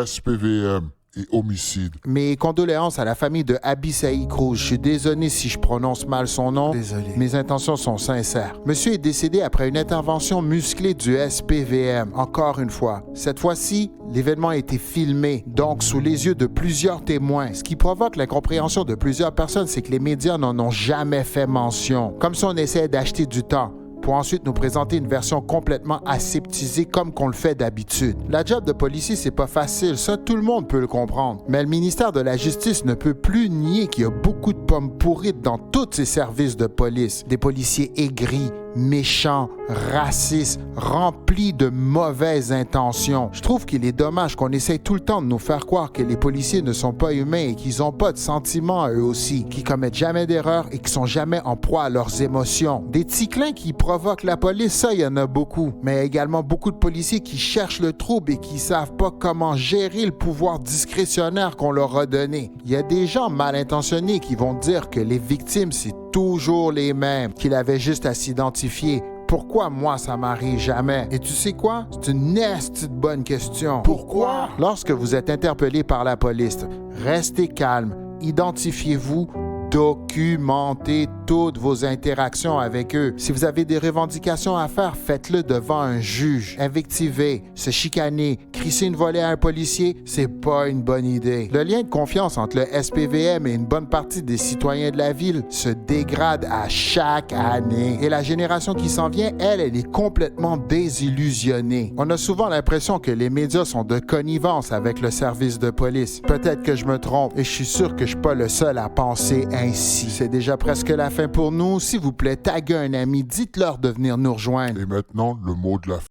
SPVM et homicide. Mes condoléances à la famille de Abissaï Cruz. Je suis désolé si je prononce mal son nom. Désolé. Mes intentions sont sincères. Monsieur est décédé après une intervention musclée du SPVM. Encore une fois. Cette fois-ci, l'événement a été filmé, donc sous les yeux de plusieurs témoins. Ce qui provoque l'incompréhension de plusieurs personnes, c'est que les médias n'en ont jamais fait mention. Comme si on essayait d'acheter du temps pour ensuite nous présenter une version complètement aseptisée comme qu'on le fait d'habitude. La job de policier, c'est pas facile, ça tout le monde peut le comprendre. Mais le ministère de la Justice ne peut plus nier qu'il y a beaucoup de pommes pourrites dans tous ses services de police. Des policiers aigris, méchants, racistes, remplis de mauvaises intentions. Je trouve qu'il est dommage qu'on essaye tout le temps de nous faire croire que les policiers ne sont pas humains et qu'ils n'ont pas de sentiments eux aussi, qu'ils commettent jamais d'erreurs et qu'ils sont jamais en proie à leurs émotions. Des ticlins qui provoquent la police, ça, il y en a beaucoup. Mais il y a également beaucoup de policiers qui cherchent le trouble et qui savent pas comment gérer le pouvoir discrétionnaire qu'on leur a donné. Il y a des gens mal intentionnés qui vont dire que les victimes, c'est toujours les mêmes, qu'il avait juste à s'identifier. Pourquoi moi ça m'arrive jamais? Et tu sais quoi? C'est une petite bonne question. Pourquoi? Lorsque vous êtes interpellé par la police, restez calme, identifiez-vous, documentez toutes vos interactions avec eux. Si vous avez des revendications à faire, faites-le devant un juge. Invectiver, se chicaner, crisser une volée à un policier, c'est pas une bonne idée. Le lien de confiance entre le SPVM et une bonne partie des citoyens de la ville se dégrade à chaque année. Et la génération qui s'en vient, elle est complètement désillusionnée. On a souvent l'impression que les médias sont de connivence avec le service de police. Peut-être que je me trompe et je suis sûr que je suis pas le seul à penser ainsi. C'est déjà presque la fin pour nous. S'il vous plaît, taguez un ami, dites-leur de venir nous rejoindre. Et maintenant, le mot de la fin.